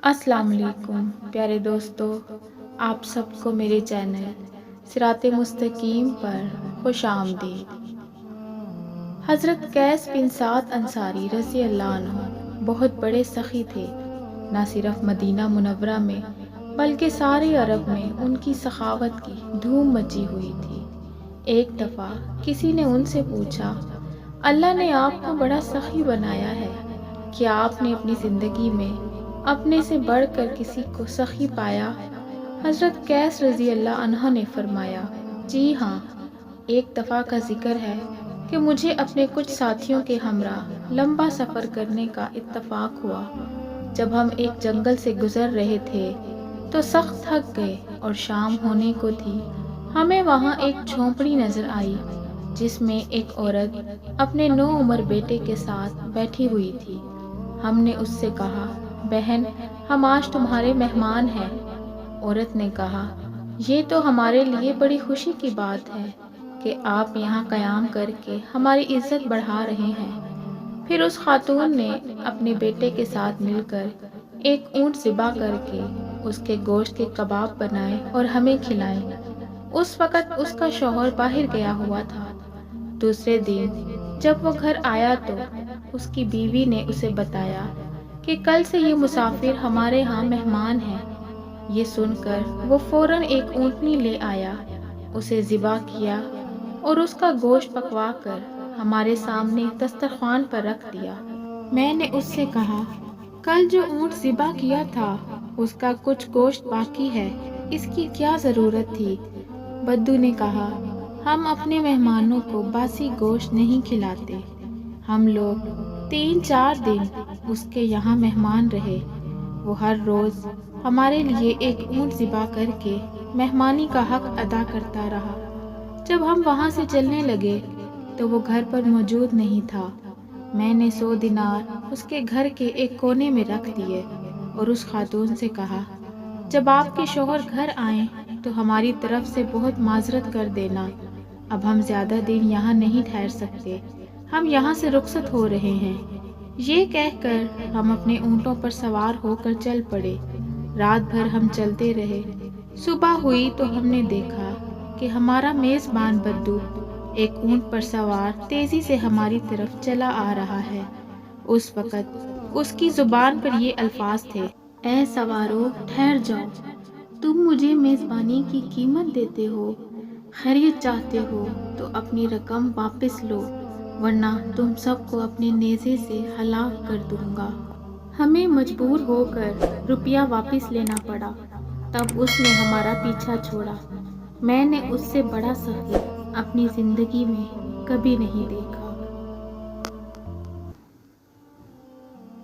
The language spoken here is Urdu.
السلام علیکم پیارے دوستو، آپ سب کو میرے چینل صراط مستقیم پر خوش آمدید۔ حضرت قیس بن سعد انصاری رضی اللہ عنہ بہت بڑے سخی تھے۔ نہ صرف مدینہ منورہ میں بلکہ سارے عرب میں ان کی سخاوت کی دھوم مچی ہوئی تھی۔ ایک دفعہ کسی نے ان سے پوچھا، اللہ نے آپ کو بڑا سخی بنایا ہے، کیا آپ نے اپنی زندگی میں اپنے سے بڑھ کر کسی کو سخی پایا؟ حضرت قیس رضی اللہ عنہ نے فرمایا، جی ہاں، ایک دفعہ کا ذکر ہے کہ مجھے اپنے کچھ ساتھیوں کے ہمراہ لمبا سفر کرنے کا اتفاق ہوا۔ جب ہم ایک جنگل سے گزر رہے تھے تو سخت تھک گئے اور شام ہونے کو تھی۔ ہمیں وہاں ایک جھونپڑی نظر آئی جس میں ایک عورت اپنے نوعمر بیٹے کے ساتھ بیٹھی ہوئی تھی۔ ہم نے اس سے کہا، بہن، ہم آج تمہارے مہمان ہیں۔ عورت نے کہا، یہ تو ہمارے لیے بڑی خوشی کی بات ہے کہ آپ یہاں قیام کر کے ہماری عزت بڑھا رہے ہیں۔ پھر اس خاتون نے اپنے بیٹے کے ساتھ مل کر ایک اونٹ ذبح کر کے اس کے گوشت کے کباب بنائے اور ہمیں کھلائے۔ اس وقت اس کا شوہر باہر گیا ہوا تھا۔ دوسرے دن جب وہ گھر آیا تو اس کی بیوی نے اسے بتایا کہ کل سے یہ مسافر ہمارے ہاں مہمان ہیں۔ یہ سن کر وہ فوراً ایک اونٹنی لے آیا، اسے ذبح کیا اور اس کا گوشت پکوا کر ہمارے سامنے دسترخوان پر رکھ دیا۔ میں نے اس سے کہا، کل جو اونٹ ذبح کیا تھا اس کا کچھ گوشت باقی ہے، اس کی کیا ضرورت تھی؟ بدو نے کہا، ہم اپنے مہمانوں کو باسی گوشت نہیں کھلاتے۔ ہم لوگ 3-4 دن اس کے یہاں مہمان رہے۔ وہ ہر روز ہمارے لیے ایک اونٹ ذبح کر کے مہمانی کا حق ادا کرتا رہا۔ جب ہم وہاں سے چلنے لگے تو وہ گھر پر موجود نہیں تھا۔ میں نے 100 دینار اس کے گھر کے ایک کونے میں رکھ دیے اور اس خاتون سے کہا، جب آپ کے شوہر گھر آئیں تو ہماری طرف سے بہت معذرت کر دینا، اب ہم زیادہ دن یہاں نہیں ٹھہر سکتے، ہم یہاں سے رخصت ہو رہے ہیں۔ یہ کہہ کر ہم اپنے اونٹوں پر سوار ہو کر چل پڑے۔ رات بھر ہم چلتے رہے۔ صبح ہوئی تو ہم نے دیکھا کہ ہمارا میزبان بدو ایک اونٹ پر سوار تیزی سے ہماری طرف چلا آ رہا ہے۔ اس وقت اس کی زبان پر یہ الفاظ تھے، اے سوارو، ٹھہر جاؤ، تم مجھے میزبانی کی قیمت دیتے ہو، خیریت چاہتے ہو تو اپنی رقم واپس لو، ورنہ تم سب کو اپنے نیزے سے ہلاک کر دوں گا۔ ہمیں مجبور ہو کر روپیہ واپس لینا پڑا۔ تب اس نے ہمارا پیچھا چھوڑا۔ میں نے اس سے بڑا سخی اپنی زندگی میں کبھی نہیں دیکھا۔